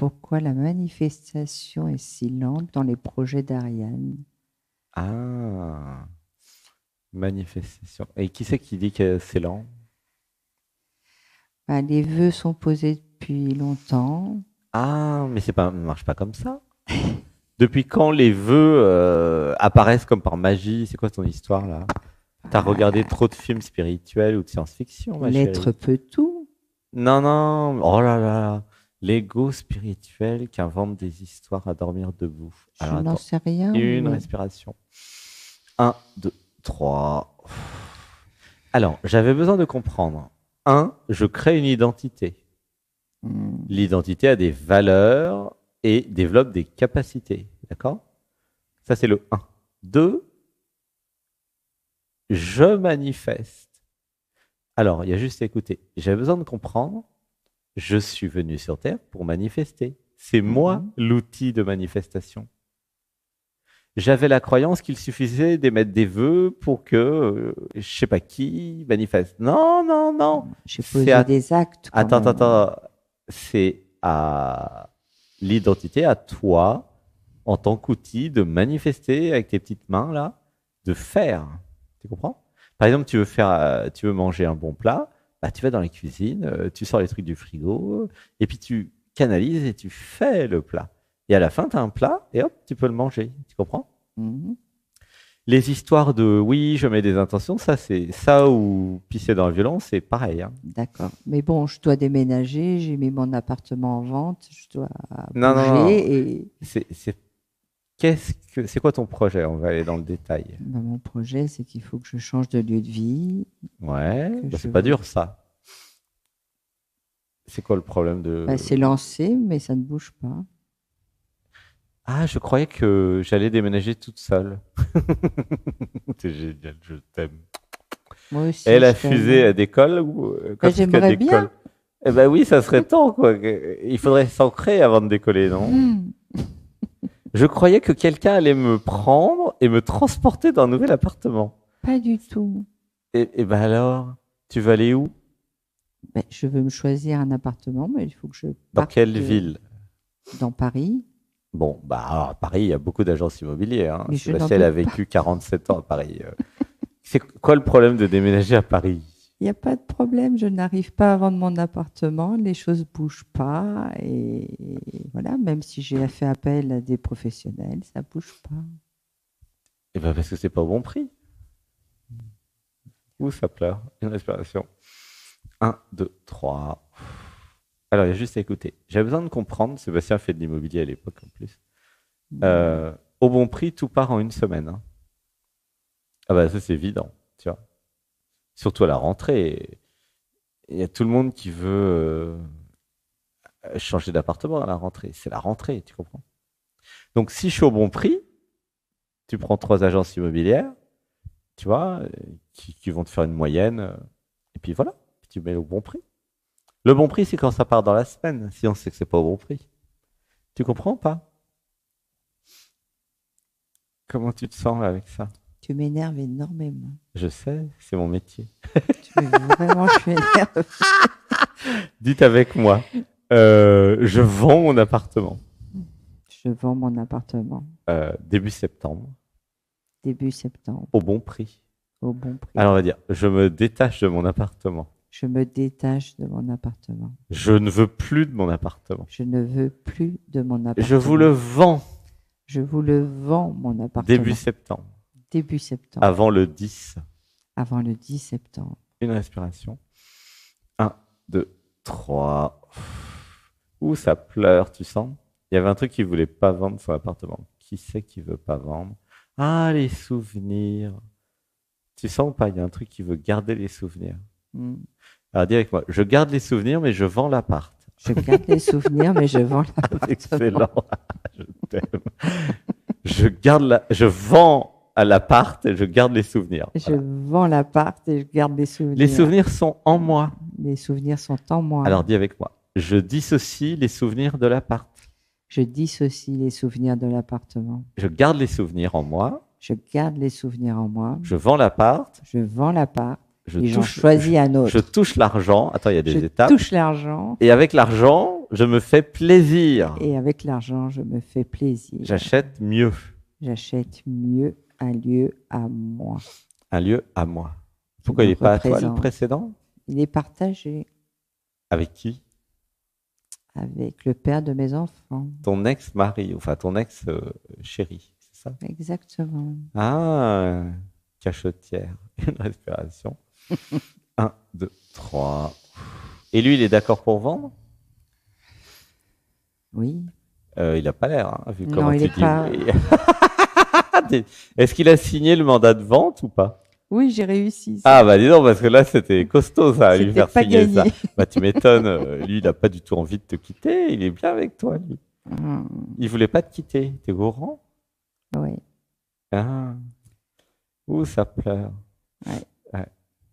pourquoi la manifestation est si lente dans les projets d'Ariane? Ah, manifestation. Et qui c'est qui dit que c'est lent? Bah, les vœux sont posés depuis longtemps. Ah, mais c'est pas, ça marche pas comme ça. Depuis quand les vœux apparaissent comme par magie? C'est quoi ton histoire là? T'as regardé trop de films spirituels ou de science-fiction, ma L'être chérie? peut tout. Non, non, oh là là, l'ego spirituel qui invente des histoires à dormir debout. Je Alors n'en attends, sais rien, une mais respiration. Un, deux, trois. Alors, j'avais besoin de comprendre. Un, je crée une identité. hmm, L'identité a des valeurs et développe des capacités. D'accord? Ça, c'est le un. Deux, je manifeste. Alors, il y a juste à écouter. J'avais besoin de comprendre. Je suis venu sur Terre pour manifester. C'est moi mhm. l'outil de manifestation. J'avais la croyance qu'il suffisait d'émettre des vœux pour que je sais pas qui manifeste. Non, non, non. J'ai C'est posé à... des actes quand Attends, même. attends, attends. C'est à l'identité, à toi, en tant qu'outil, de manifester avec tes petites mains là, de faire. Tu comprends? Par exemple, tu veux manger un bon plat, bah, tu vas dans la cuisine, tu sors les trucs du frigo, et puis tu canalises et tu fais le plat. Et à la fin, tu as un plat et hop, tu peux le manger. Tu comprends? Mhm. Les histoires de oui, je mets des intentions, ça c'est ça ou pisser dans le violon, c'est pareil, hein. D'accord. Mais bon, je dois déménager, j'ai mis mon appartement en vente, je dois Non, non, non. bouger et C'est c'est quoi ton projet? On va aller dans le détail. ben, mon projet, c'est qu'il faut que je change de lieu de vie, Ouais, que bah, je c'est pas dur ça. C'est quoi le problème ben, de... c'est lancé, mais ça ne bouge pas. Ah, je croyais que j'allais déménager toute seule. C'est génial, je t'aime. Moi Et aussi, la je fusée, t'aime. elle décolle ou Ben, quand est-ce qu'elle j'aimerais décolle? bien. Eh ben oui, ça serait temps, quoi. Il faudrait s'ancrer avant de décoller, non? Hmm, Je croyais que quelqu'un allait me prendre et me transporter dans un nouvel appartement. pas du tout. Et ben alors, tu vas aller où? Ben, je veux me choisir un appartement, mais il faut que je Dans parte quelle ville? dans Paris. Bon, bah alors, à Paris, il y a beaucoup d'agences immobilières, hein. Mais je n'en Sébastien, elle a doute pas. vécu 47 ans à Paris. C'est quoi le problème de déménager à Paris? Il n'y a pas de problème, je n'arrive pas à vendre mon appartement, les choses bougent pas et voilà, même si j'ai fait appel à des professionnels, ça bouge pas. Eh ben parce que c'est pas au bon prix. Ouh, ça pleure. Une respiration. Un, deux, trois. Alors, il y a juste à écouter. J'avais besoin de comprendre. Sébastien fait de l'immobilier à l'époque en plus. Hmm, Au bon prix, tout part en une semaine, hein. Ah bah ça c'est évident, tu vois. Surtout à la rentrée. Il y a tout le monde qui veut changer d'appartement à la rentrée. C'est la rentrée, tu comprends? Donc si je suis au bon prix, tu prends trois agences immobilières, tu vois, qui vont te faire une moyenne, et puis voilà, puis tu mets au bon prix. Le bon prix, c'est quand ça part dans la semaine, sinon c'est que c'est pas au bon prix. Tu comprends ou pas? Comment tu te sens là avec ça? tu m'énerves énormément. Je sais, c'est mon métier. Vraiment, je suis énervée. Dites avec moi, je vends mon appartement Je vends mon appartement début septembre début septembre au bon prix. au bon prix. Alors on va dire, je me détache de mon appartement. Je me détache de mon appartement. Je ne veux plus de mon appartement. Je ne veux plus de mon Je vous le appartement. vends Je vous le vends, mon début appartement, septembre, début septembre, avant le 10. avant le 10 septembre. Une respiration. Un, deux, trois. Ouh, ça pleure, tu sens? Il y avait un truc qui voulait pas vendre son appartement. Qui c'est qui veut pas vendre? Ah, les souvenirs. Tu sens ou pas? Il y a un truc qui veut garder les souvenirs. Hmm. Alors dis avec moi, je garde les souvenirs, mais je vends l'appart. Je garde les souvenirs, mais je vends l'appartement. Excellent, je t'aime. Je vends à l'appart et je garde les souvenirs. Je Voilà. vends l'appart et je garde les Les souvenirs. souvenirs sont en moi. Les souvenirs sont en moi. Alors dis avec moi, je dissocie les souvenirs de l'appart. Je dissocie les souvenirs de l'appartement. Je garde les souvenirs en moi. Je garde les souvenirs en moi. Je vends l'appart Je vends l'appart Et j'en choisis un autre. Je touche l'argent. Attends, il y a des étapes. Je touche l'argent. Et avec l'argent, je me fais plaisir. Et avec l'argent, je me fais plaisir. J'achète mieux. J'achète mieux un lieu à moi. Un lieu à moi. Pourquoi il n'est pas à toi le précédent? Il est partagé. Avec qui? Avec le père de mes enfants. Ton ex-mari, enfin ton ex-chéri, c'est ça? Exactement. Ah, cachetière. Une respiration. 1, 2, 3. Et lui, il est d'accord pour vendre? Oui. Il n'a pas l'air, hein, vu Non, comment il tu est dis. pas... Est-ce qu'il a signé le mandat de vente ou pas? Oui, j'ai réussi. Ah bah dis donc, parce que là c'était costaud ça, lui faire pas signer gagné. ça. Bah tu m'étonnes, lui il n'a pas du tout envie de te quitter, il est bien avec toi lui. Il voulait pas te quitter, t'es au courant? Oui. Ah. Ouh, ça pleure. Ouais. Ouais.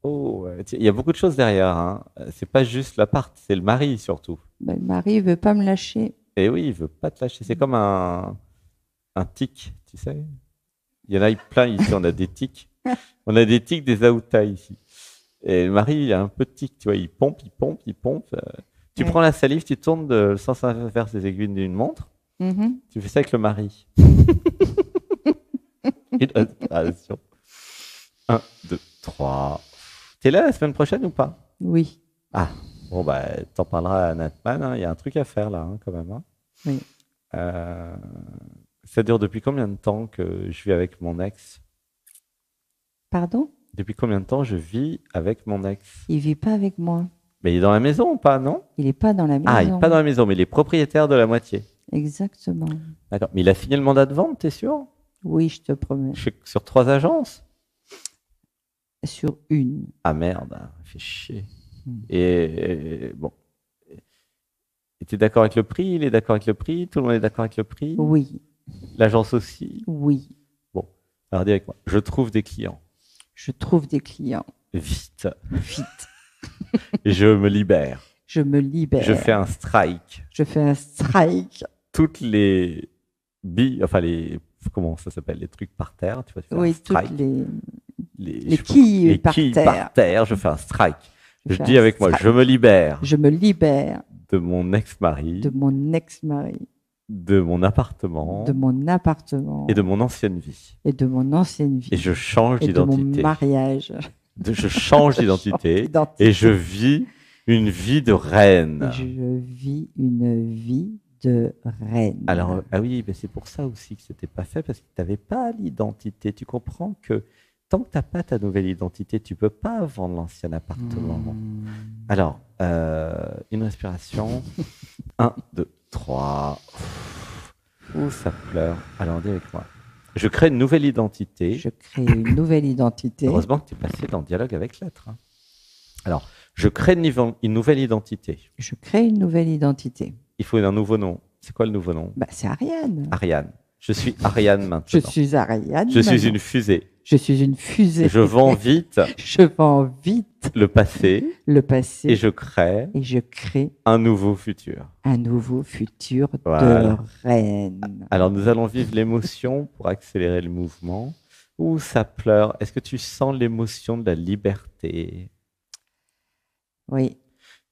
Oh, il y a beaucoup de choses derrière, hein. C'est pas juste l'appart, c'est le mari surtout. Ben, le mari ne veut pas me lâcher. Et oui, il veut pas te lâcher, c'est comme un tic, tu sais. Il y en a plein ici, on a des tics. On a des tics des aoutas ici. Et le mari, il a un peu de tic, tu vois, il pompe, il pompe, il pompe. Tu prends la salive, tu tournes de le sens inverse des aiguilles d'une montre. Tu fais ça avec le mari. Une respiration. 1, 2, 3. T'es là la semaine prochaine ou pas? Oui. Ah, bon, bah, t'en parleras à Natman, hein. Il y a un truc à faire là, hein, quand même. Hein. Oui. Ça dure depuis combien de temps que je vis avec mon ex? Pardon? Depuis combien de temps je vis avec mon ex? Il vit pas avec moi. Mais il est dans la maison ou pas, non? Il n'est pas dans la maison. Ah, il n'est pas dans la maison, mais il est propriétaire de la moitié. Exactement. D'accord. Mais il a signé le mandat de vente, t'es sûr? Oui, je te promets. Sur 3 agences? Sur une. Ah merde, fait chier. Et bon. Et t'es d'accord avec le prix? Il est d'accord avec le prix? Tout le monde est d'accord avec le prix? Oui. L'agence aussi? Oui. Bon, alors dis avec moi. Je trouve des clients. Je trouve des clients. Vite. Vite. Je me libère. Je me libère. Je fais un strike. Je fais un strike. Toutes les billes, enfin les, comment ça s'appelle, les trucs par terre, tu vois, tu fais Oui, un strike. toutes les quilles par terre. Je fais un strike. Je dis avec moi, je me libère. Je me libère. De mon ex-mari. De mon ex-mari. De mon appartement. De mon appartement. Et de mon ancienne vie. Et de mon ancienne vie. Et je change d'identité. De mon mariage. Je change d'identité. Et je vis une vie de reine. Je vis une vie de reine. Alors, ah oui, mais c'est pour ça aussi que c'était pas fait, parce que tu n'avais pas l'identité. Tu comprends que tant que tu n'as pas ta nouvelle identité, tu ne peux pas vendre l'ancien appartement. Alors, une respiration. 1, 2, 3. Ouh, ça pleure. Alors, dis avec moi. Je crée une nouvelle identité. Je crée une nouvelle identité. Heureusement que tu es passé dans le dialogue avec l'être. Hein. Alors, je crée une nouvelle identité. Je crée une nouvelle identité. Il faut un nouveau nom. C'est quoi le nouveau nom? Bah, c'est Ariane. Ariane. Je suis Ariane maintenant. Je suis Ariane. Je suis une fusée. Je suis une fusée. Je vends vite. Je vends vite. Le passé. Le passé. Et je crée. Et je crée. Un nouveau futur. Un nouveau futur de reine. Alors nous allons vivre l'émotion pour accélérer le mouvement. Ouh, ça pleure. Est-ce que tu sens l'émotion de la liberté? Oui.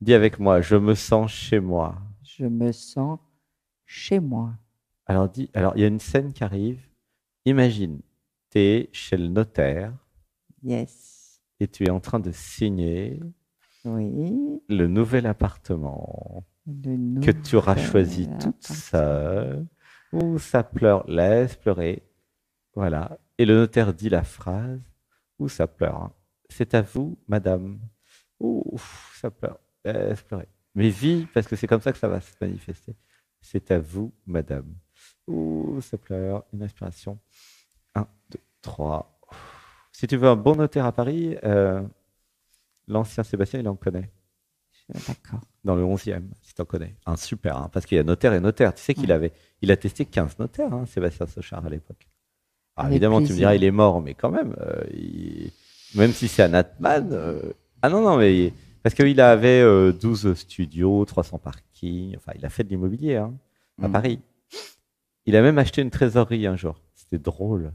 Dis avec moi, je me sens chez moi. Je me sens chez moi. Alors dis, alors il y a une scène qui arrive. Imagine, tu es chez le notaire. Yes. Et tu es en train de signer. Oui. Le nouvel appartement que tu auras choisi toute seule. Ouh, ça pleure. Laisse pleurer. Voilà. Et le notaire dit la phrase. Ouh, ça pleure. Hein. C'est à vous, madame. Ouh, ça pleure. Laisse pleurer. Mais vis, parce que c'est comme ça que ça va se manifester. C'est à vous, madame. Ouh, ça pleure. Une inspiration. 1, 2, 3. Si tu veux un bon notaire à Paris, l'ancien Sébastien, il en connaît. D'accord. Dans le 11e, si tu en connais. Un super, hein, parce qu'il y a notaire et notaire. Tu sais qu'il il a testé 15 notaires, hein, Sébastien Sochard, à l'époque. Évidemment, plaisir. Tu me diras, il est mort, mais quand même, même si c'est un Natman. Ah non, mais parce qu'il avait 12 studios, 300 parkings. Enfin, il a fait de l'immobilier hein, à Paris. Il a même acheté une trésorerie un jour. C'était drôle.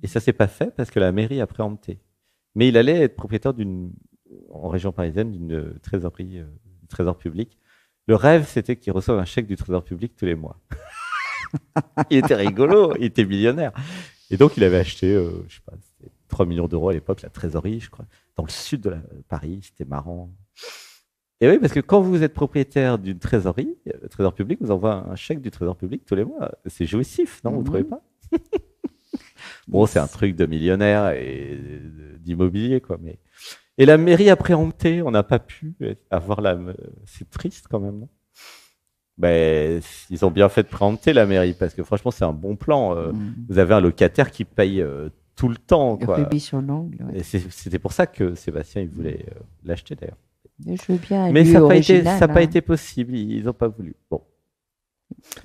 Et ça s'est pas fait parce que la mairie a préempté. Mais il allait être propriétaire en région parisienne d'une trésorerie, du trésor public. Le rêve, c'était qu'il reçoive un chèque du trésor public tous les mois. Il était rigolo, il était millionnaire. Et donc, il avait acheté, je sais pas, c'était 3 millions d'euros à l'époque, la trésorerie, je crois, dans le sud de Paris. C'était marrant. Et oui, parce que quand vous êtes propriétaire d'une trésorerie, le trésor public vous envoie un chèque du trésor public tous les mois. C'est jouissif, non? Vous ne trouvez pas? Bon, c'est un truc de millionnaire et d'immobilier, quoi. Mais... Et la mairie a préempté, on n'a pas pu avoir la... C'est triste quand même, non? Ben, ils ont bien fait de préempter la mairie, parce que franchement, c'est un bon plan. Vous avez un locataire qui paye tout le temps, quoi. Rubis sur l'ongle, ouais. Et c'était pour ça que Sébastien, il voulait l'acheter, d'ailleurs. Je veux bien un Mais lieu ça n'a original, pas hein. été possible, ils n'ont pas voulu. Bon.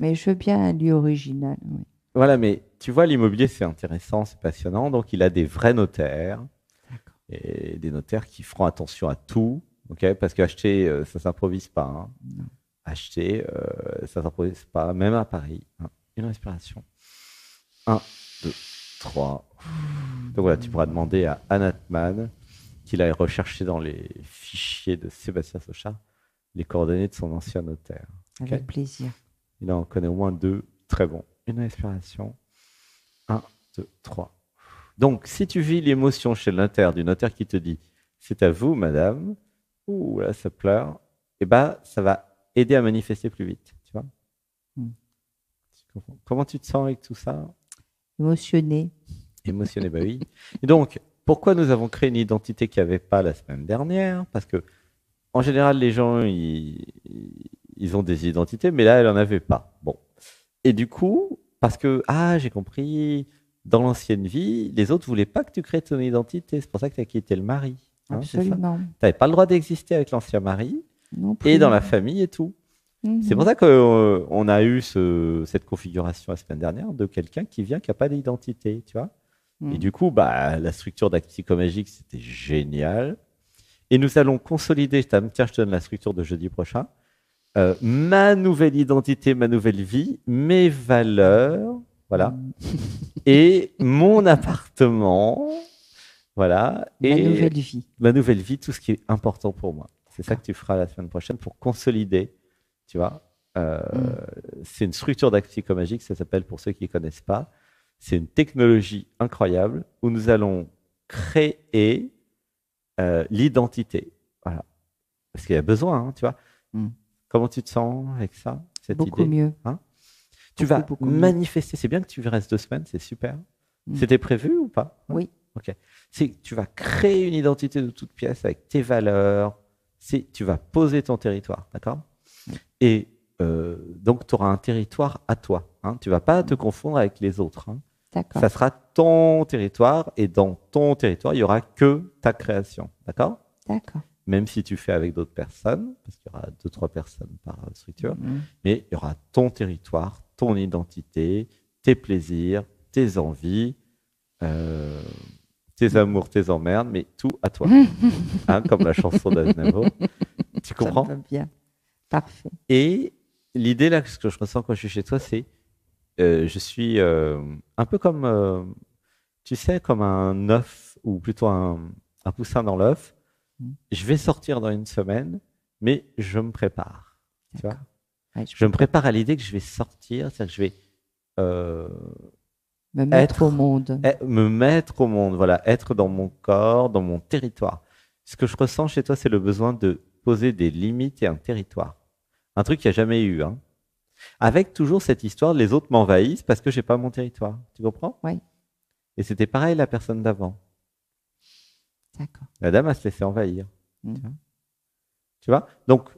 Mais je veux bien un lieu original, oui. Voilà, mais tu vois, l'immobilier, c'est intéressant, c'est passionnant. Donc, il a des vrais notaires et des notaires qui feront attention à tout, ok? Parce qu'acheter, ça ne s'improvise pas, hein. Non. Acheter, ça ne s'improvise pas, même à Paris, hein. Une respiration. 1, 2, 3. Donc voilà, tu pourras demander à Anatman qu'il aille rechercher dans les fichiers de Sébastien Sochard les coordonnées de son ancien notaire. Avec Ok. plaisir. Il en connaît au moins 2 très bons. Une respiration. 1, 2, 3. Donc, si tu vis l'émotion chez le notaire, du notaire qui te dit « c'est à vous, madame », ouh, là, ça pleure, eh ben, ça va aider à manifester plus vite. Tu vois? Tu comprends? Comment tu te sens avec tout ça? Émotionné. Émotionné, bah oui. Et donc, pourquoi nous avons créé une identité qu'il n'y avait pas la semaine dernière? Parce que, en général, les gens, ils ont des identités, mais là, elle n'en avait pas. Bon. Et du coup, parce que, j'ai compris, dans l'ancienne vie, les autres ne voulaient pas que tu crées ton identité. C'est pour ça que tu as quitté le mari. Hein, Absolument. tu n'avais pas le droit d'exister avec l'ancien mari Non plus. et dans la famille et tout. C'est pour ça qu'on a eu cette configuration la semaine dernière de quelqu'un qui vient qui n'a pas d'identité, tu vois. Et du coup, la structure d'Acticomagique, c'était génial. Et nous allons consolider, tiens, je te donne la structure de jeudi prochain, ma nouvelle identité, ma nouvelle vie, mes valeurs, voilà, et mon appartement, voilà, Ma et nouvelle vie. ma nouvelle vie, tout ce qui est important pour moi. C'est ça que tu feras la semaine prochaine pour consolider, tu vois. C'est une structure d'Acticomagique, ça s'appelle, pour ceux qui ne connaissent pas, c'est une technologie incroyable où nous allons créer l'identité. Voilà. Parce qu'il y a besoin, hein, tu vois. Comment tu te sens avec ça, cette Beaucoup idée, mieux. hein? Tu vas Beaucoup mieux. manifester. C'est bien que tu restes 2 semaines, c'est super. C'était prévu ou pas? Oui. Ok. Tu vas créer une identité de toute pièce avec tes valeurs. Tu vas poser ton territoire, d'accord? Et donc, tu auras un territoire à toi, hein. Tu ne vas pas te confondre avec les autres, hein. D'accord. Ça sera ton territoire et dans ton territoire, il n'y aura que ta création, d'accord? D'accord. Même si tu fais avec d'autres personnes, parce qu'il y aura 2-3 personnes par structure, mais il y aura ton territoire, ton identité, tes plaisirs, tes envies, tes amours, tes emmerdes, mais tout à toi. Hein, comme la chanson d'Aznavour. Tu comprends? Ça me va bien. Parfait. Et l'idée là, ce que je ressens quand je suis chez toi, c'est je suis un peu comme, tu sais, comme un œuf, ou plutôt un poussin dans l'œuf. Je vais sortir dans 1 semaine, mais je me prépare. Tu vois? Ouais, Je me prépare à l'idée que je vais sortir, c'est-à-dire que je vais me mettre au monde. me mettre au monde, voilà, être dans mon corps, dans mon territoire. Ce que je ressens chez toi, c'est le besoin de poser des limites et un territoire. Un truc qu'il n'y a jamais eu, hein. Avec toujours cette histoire, les autres m'envahissent parce que j'ai pas mon territoire. Tu comprends? Oui. Et c'était pareil la personne d'avant. D'accord. La dame a se laissé envahir. Tu vois? Donc,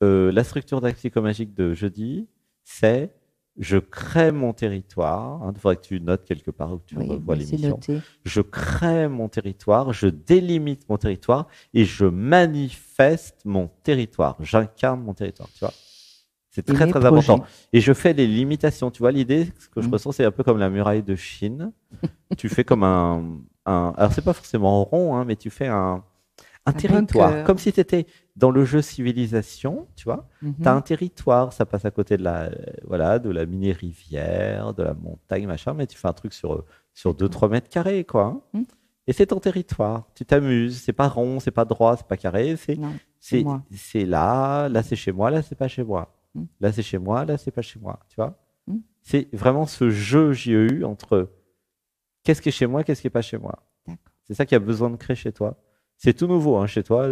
la structure d'Acticomagique de jeudi, c'est je crée mon territoire. Il faudrait que tu notes quelque part où tu revois l'émission. Noté. Je crée mon territoire, je délimite mon territoire et je manifeste mon territoire. J'incarne mon territoire, tu vois? C'est très, très important. Et je fais des limitations. Tu vois, l'idée, ce que je ressens, c'est un peu comme la muraille de Chine. Tu fais comme alors, c'est pas forcément rond, hein, mais tu fais un territoire. Comme si tu étais dans le jeu civilisation, tu vois. Tu as un territoire, ça passe à côté de la mini-rivière, de la montagne, machin, mais tu fais un truc sur 2-3 mètres carrés, quoi. Hein. Et c'est ton territoire. Tu t'amuses. C'est pas rond, c'est pas droit, c'est pas carré. Non, c'est moi. C'est là c'est chez moi, là c'est pas chez moi. Mm. Là c'est chez moi, là c'est pas chez moi. Tu vois? Mm. C'est vraiment ce jeu JEU entre qu'est-ce qui est chez moi, qu'est-ce qui est pas chez moi. D'accord. C'est ça qui a besoin de créer chez toi. C'est tout nouveau hein, chez toi.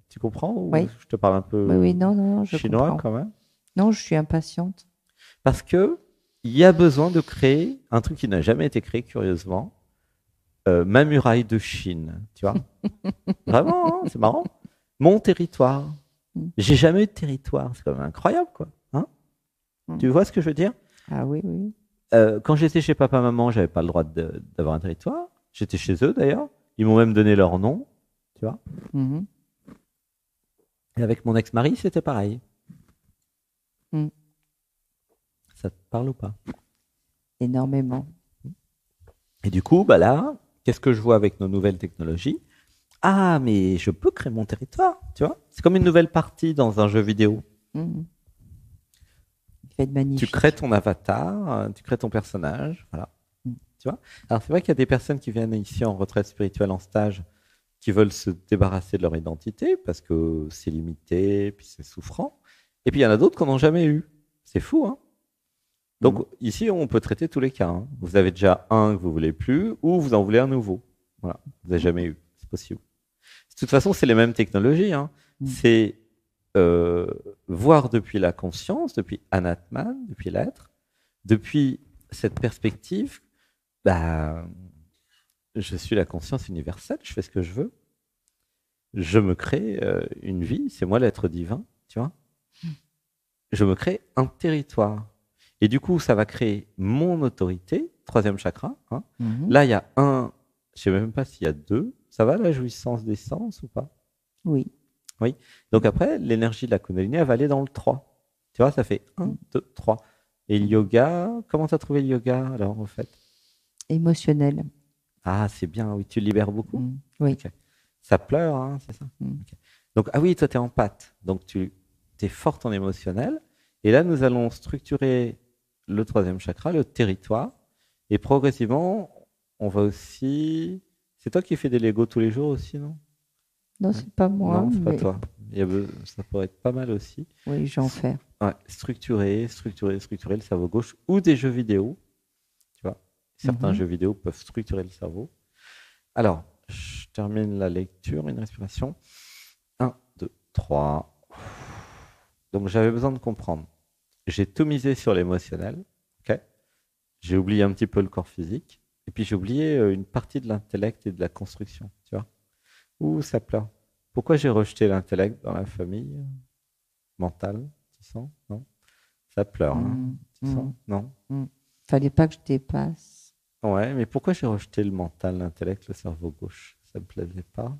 Tu comprends ou Oui. je te parle un Oui, oui, peu non, non, non, je chinois comprends. quand même? Non, je suis impatiente. Parce que il y a besoin de créer un truc qui n'a jamais été créé, curieusement. Ma muraille de Chine, tu vois? Vraiment, hein, c'est marrant. Mon territoire. Mm. J'ai jamais eu de territoire. C'est quand même incroyable, quoi. Hein? Mm. Tu vois ce que je veux dire? Ah oui, oui. Quand j'étais chez papa-maman, j'avais pas le droit d'avoir un territoire. J'étais chez eux, d'ailleurs. Ils m'ont même donné leur nom, tu vois? Mhm. Et avec mon ex-mari, c'était pareil. Mm. Ça te parle ou pas? Énormément. Et du coup, bah là, qu'est-ce que je vois avec nos nouvelles technologies? Ah, mais je peux créer mon territoire, tu vois? C'est comme une nouvelle partie dans un jeu vidéo. Mhm. Il fait de Tu magnifique. crées ton avatar, tu crées ton personnage, voilà. Mm. Tu vois? Alors c'est vrai qu'il y a des personnes qui viennent ici en retraite spirituelle en stage qui veulent se débarrasser de leur identité parce que c'est limité, puis c'est souffrant. Et puis il y en a d'autres qu'on n'a jamais eu. C'est fou, hein? Donc ici, on peut traiter tous les cas, hein. Vous avez déjà un que vous voulez plus ou vous en voulez un nouveau. Voilà, vous n'avez jamais eu. C'est possible. De toute façon, c'est les mêmes technologies, hein. Mm. C'est voir depuis la conscience, depuis Anatman, depuis l'être, depuis cette perspective, bah, je suis la conscience universelle, je fais ce que je veux. Je me crée une vie, c'est moi l'être divin, tu vois. Je me crée un territoire. Et du coup, ça va créer mon autorité, troisième chakra. Hein. Mhm. Là, il y a un, je sais même pas s'il y a deux. Ça va la jouissance des sens ou pas? Oui. Oui. Donc après, l'énergie de la Kundalini, elle va aller dans le 3. Tu vois, ça fait 1, 2, 3. Et le yoga, comment tu as trouvé le yoga alors, en fait? Émotionnel. Ah, c'est bien, oui, tu le libères beaucoup? Mm. Oui. Ok. Ça pleure, hein, c'est ça? Mm. Ok. Donc, ah oui, toi, tu es en pâte. Donc, tu es forte en émotionnel. Et là, nous allons structurer le troisième chakra, le territoire. Et progressivement, on va aussi. C'est toi qui fais des Legos tous les jours aussi, non? Non, c'est pas moi, Non, c'est pas mais toi. Ça pourrait être pas mal aussi. oui, j'en fais. Ouais, structurer le cerveau gauche ou des jeux vidéo. Tu vois, certains Mhm. jeux vidéo peuvent structurer le cerveau. Alors, je termine la lecture, une respiration. 1, 2, 3. Donc, j'avais besoin de comprendre. J'ai tout misé sur l'émotionnel. Ok. J'ai oublié un petit peu le corps physique. Et puis, j'ai oublié une partie de l'intellect et de la construction. Tu vois. Ouh, ça pleure. Pourquoi j'ai rejeté l'intellect dans la famille mentale? Tu sens? Non? Ça pleure, hein? Mm. Tu sens? Non? Mm. Fallait pas que je dépasse. Ouais, mais pourquoi j'ai rejeté le mental, l'intellect, le cerveau gauche? Ça me plaisait pas.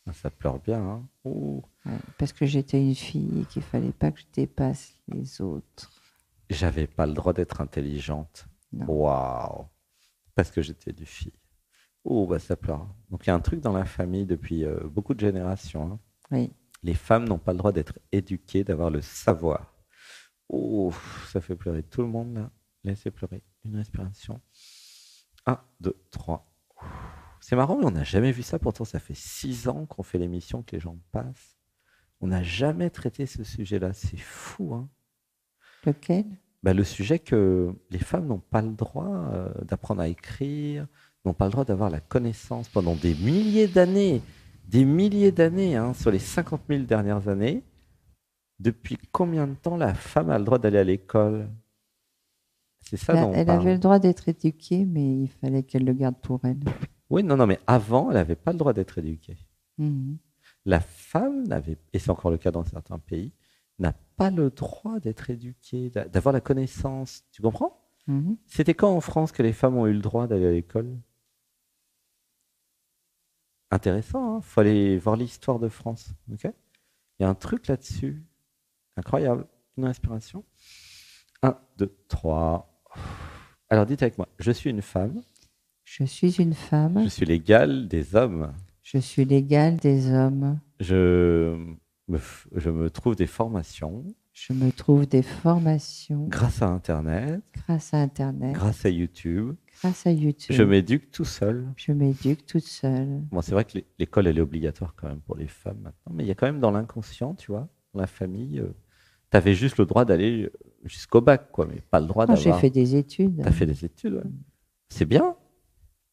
Ah, ça pleure bien, hein? Ouh. Ouais, parce que j'étais une fille et qu'il fallait pas que je dépasse les autres. J'avais pas le droit d'être intelligente. Non. Waouh! Parce que j'étais du fille. Oh, bah ça pleure. Donc il y a un truc dans la famille depuis beaucoup de générations, hein. Oui. Les femmes n'ont pas le droit d'être éduquées, d'avoir le savoir. Oh, ça fait pleurer tout le monde là. Laissez pleurer. Une respiration. 1, 2, 3. C'est marrant, mais on n'a jamais vu ça. Pourtant, ça fait 6 ans qu'on fait l'émission, que les gens passent. On n'a jamais traité ce sujet-là. C'est fou, hein? Lequel? Bah, le sujet que les femmes n'ont pas le droit d'apprendre à écrire, n'ont pas le droit d'avoir la connaissance pendant des milliers d'années, hein, sur les 50 000 dernières années. Depuis combien de temps la femme a le droit d'aller à l'école? C'est ça dont on Elle avait parle. le droit d'être éduquée, mais il fallait qu'elle le garde pour elle. Oui, non, non, mais avant, elle n'avait pas le droit d'être éduquée. Mhm. La femme n'avait, et c'est encore le cas dans certains pays, n'a pas le droit d'être éduquée, d'avoir la connaissance. Tu comprends? Mhm. C'était quand en France que les femmes ont eu le droit d'aller à l'école? Intéressant, hein? Faut aller voir l'histoire de France. Ok? Il y a un truc là-dessus. Incroyable. Une respiration. 1, 2, 3. Alors dites avec moi, je suis une femme, Je suis une femme. je suis l'égal des hommes. Je suis l'égale des hommes. Je me trouve des formations Je me trouve des formations grâce à Internet, grâce à Internet, grâce à YouTube, grâce à YouTube. Je m'éduque tout seul. Je m'éduque toute seule. Bon, c'est vrai que l'école, elle est obligatoire quand même pour les femmes maintenant, mais il y a quand même dans l'inconscient, tu vois, dans la famille, tu avais juste le droit d'aller jusqu'au bac, quoi, mais pas le droit Quand j'ai d'avoir. fait des études. Tu as fait des études, ouais. C'est bien,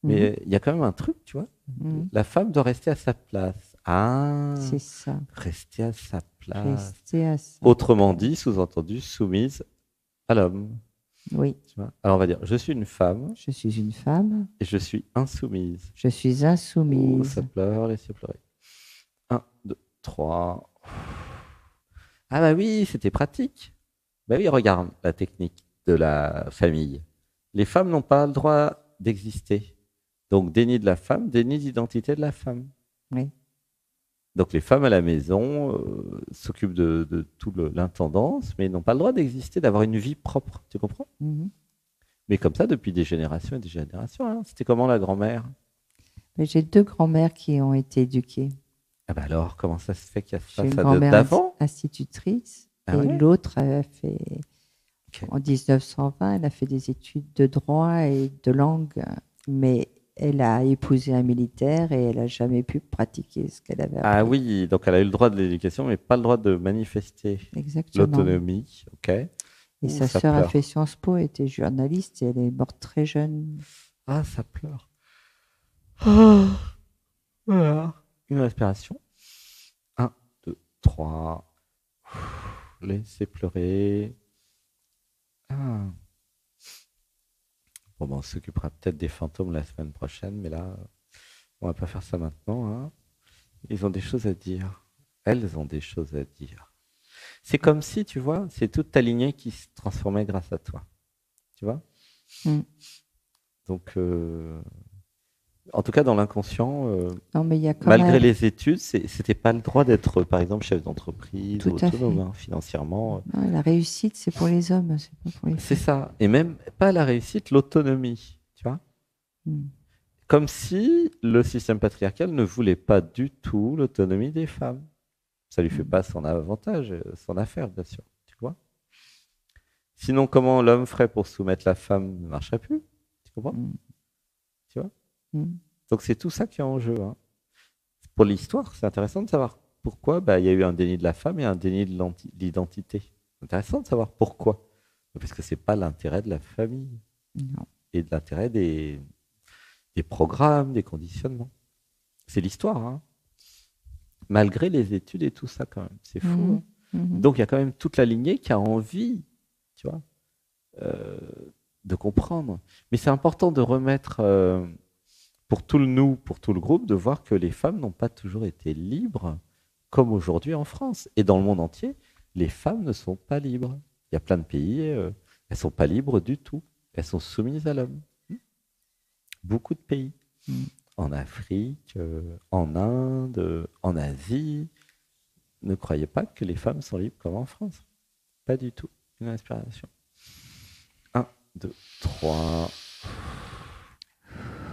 mais il y a quand même un truc, tu vois. Mhm. La femme doit rester à sa place. Ah, C'est ça. rester à sa place. Rester à ça. Autrement dit, sous-entendu, soumise à l'homme. Oui, Tu vois. Alors on va dire, je suis une femme je suis une femme. et je suis insoumise. Je suis Oh, insoumise. ça pleure, laissez pleurer. 1, 2, 3. Ah bah oui, c'était pratique. Bah oui, regarde la technique de la famille. Les femmes n'ont pas le droit d'exister. Donc déni de la femme, déni d'identité de la femme. Oui. Donc les femmes à la maison s'occupent de tout l'intendance, mais n'ont pas le droit d'exister, d'avoir une vie propre. Tu comprends? Mhm. Mais comme ça depuis des générations et des générations. Hein. C'était comment la grand-mère? Mais j'ai 2 grands-mères qui ont été éduquées. Ah bah alors, comment ça se fait qu'il y a J'ai ça, une ça grand-mère d'avant? institutrice Ah et ouais? l'autre elle a fait, Ok. en 1920, elle a fait des études de droit et de langue, mais elle a épousé un militaire et elle n'a jamais pu pratiquer ce qu'elle avait Ah appris. oui, donc elle a eu le droit de l'éducation, mais pas le droit de manifester Exactement. l'autonomie. Ok. Et Ouh, sa ça sœur a pleure. fait Sciences Po, était journaliste et elle est morte très jeune. Ah, ça pleure. Ah, voilà. Une respiration. 1, 2, 3. Laissez pleurer. Ah. Bon, ben, on s'occupera peut-être des fantômes la semaine prochaine, mais là, on va pas faire ça maintenant. Hein. Ils ont des choses à dire. Elles ont des choses à dire. C'est comme si, tu vois, c'est toute ta lignée qui se transformait grâce à toi. Tu vois? Mm. Donc, en tout cas, dans l'inconscient, Non, mais il y a quand malgré même. les études, c'était pas le droit d'être, par exemple, chef d'entreprise Tout ou à autonome fait. hein, financièrement. Non, la réussite, c'est pour les hommes, c'est pas pour les C'est femmes. ça. Et même pas la réussite, l'autonomie. Tu vois? Mm. Comme si le système patriarcal ne voulait pas du tout l'autonomie des femmes. Ça lui fait pas son avantage, son affaire, bien sûr. Tu vois? Sinon, comment l'homme ferait pour soumettre la femme ne marcherait plus. Tu comprends? Mm. Tu vois? Mm. Donc c'est tout ça qui est en jeu. Hein. Pour l'histoire, c'est intéressant de savoir pourquoi bah, il y a eu un déni de la femme et un déni de l'identité. C'est intéressant de savoir pourquoi. Parce que c'est pas l'intérêt de la famille Non. et de l'intérêt des programmes, des conditionnements. C'est l'histoire, hein. Malgré les études et tout ça quand même. C'est fou. Mhm. Hein. Mhm. Donc il y a quand même toute la lignée qui a envie, tu vois, euh, de comprendre. Mais c'est important de remettre, pour tout le nous, pour tout le groupe, de voir que les femmes n'ont pas toujours été libres, comme aujourd'hui en France. Et dans le monde entier, les femmes ne sont pas libres. Il y a plein de pays, elles ne sont pas libres du tout. Elles sont soumises à l'homme. Beaucoup de pays. Mm. En Afrique, en Inde, en Asie. Ne croyez pas que les femmes sont libres comme en France. Pas du tout. Une inspiration. 1, 2, 3.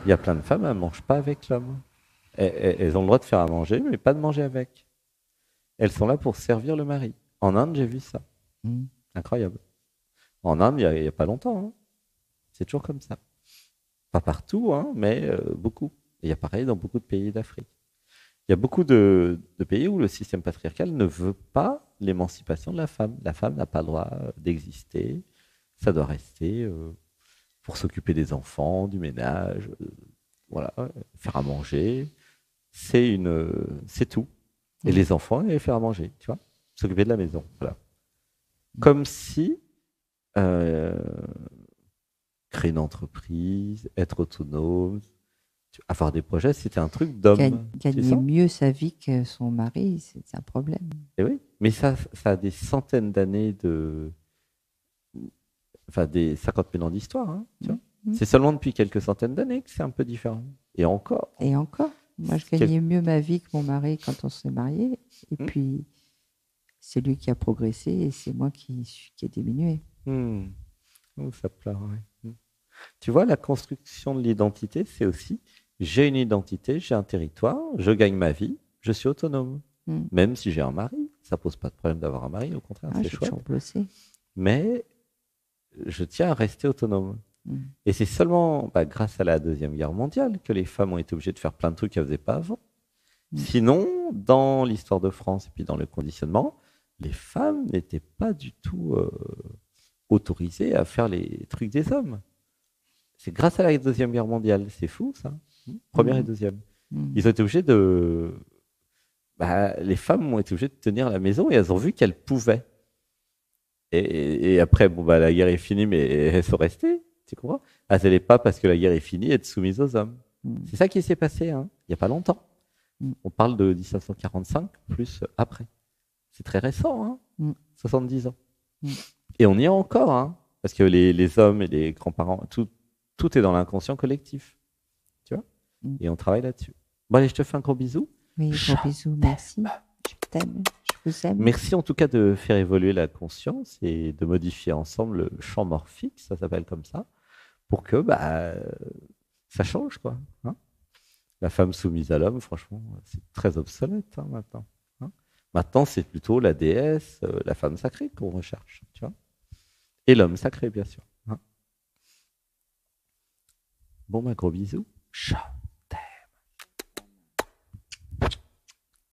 Il y a plein de femmes, elles ne mangent pas avec l'homme. Elles ont le droit de faire à manger, mais pas de manger avec. Elles sont là pour servir le mari. En Inde, j'ai vu ça. Mm. Incroyable. En Inde, il y a pas longtemps. Hein. C'est toujours comme ça. Pas partout, hein, mais beaucoup. Et il y a pareil dans beaucoup de pays d'Afrique. Il y a beaucoup de pays où le système patriarcal ne veut pas l'émancipation de la femme. La femme n'a pas le droit d'exister. Ça doit rester pour s'occuper des enfants, du ménage, voilà, faire à manger. C'est tout. Et les enfants, les faire à manger, tu vois, s'occuper de la maison. Voilà. Comme si créer une entreprise, être autonome, avoir des projets, c'était un truc d'homme. Gagner mieux sa vie que son mari, c'est un problème. Et oui, mais ça a des centaines d'années de. Enfin, des 50 000 ans d'histoire. Hein, tu vois. C'est seulement depuis quelques centaines d'années que c'est un peu différent. Et encore. Et encore. Moi, je gagnais mieux ma vie que mon mari quand on s'est mariés. Et puis, c'est lui qui a progressé et c'est moi qui ai diminué. Oh, ça pleurait. Tu vois, la construction de l'identité, c'est aussi j'ai une identité, j'ai un territoire, je gagne ma vie, je suis autonome. Même si j'ai un mari, ça pose pas de problème d'avoir un mari, au contraire, c'est chouette. Bossé. Mais je tiens à rester autonome. Mm. Et c'est seulement grâce à la Deuxième Guerre mondiale que les femmes ont été obligées de faire plein de trucs qu'elles ne faisaient pas avant. Mm. Sinon, dans l'histoire de France et puis dans le conditionnement, les femmes n'étaient pas du tout autorisées à faire les trucs des hommes. C'est grâce à la Deuxième Guerre mondiale. C'est fou, ça. Première et deuxième. Mm. Ils ont été obligés de... les femmes ont été obligées de tenir la maison et elles ont vu qu'elles pouvaient. Et après, la guerre est finie, mais elles sont restées. Tu comprends? Elles n'allaient pas, parce que la guerre est finie, être soumises aux hommes. Mm. C'est ça qui s'est passé, hein, il n'y a pas longtemps. Mm. On parle de 1945 plus après. C'est très récent, hein, Mm. 70 ans. Mm. Et on y est encore, hein, parce que les hommes et les grands-parents, tout est dans l'inconscient collectif. Tu vois? Mm. Et on travaille là-dessus. Bon, allez, je te fais un gros bisou. Oui, gros bisous, merci. Je t'aime, je vous aime. Merci en tout cas de faire évoluer la conscience et de modifier ensemble le champ morphique, ça s'appelle comme ça, pour que ça change, quoi. Hein. La femme soumise à l'homme, franchement, c'est très obsolète, hein, maintenant. Hein. Maintenant, c'est plutôt la déesse, la femme sacrée qu'on recherche, tu vois. Et l'homme sacré, bien sûr. Hein. Bon, gros bisous. Ciao.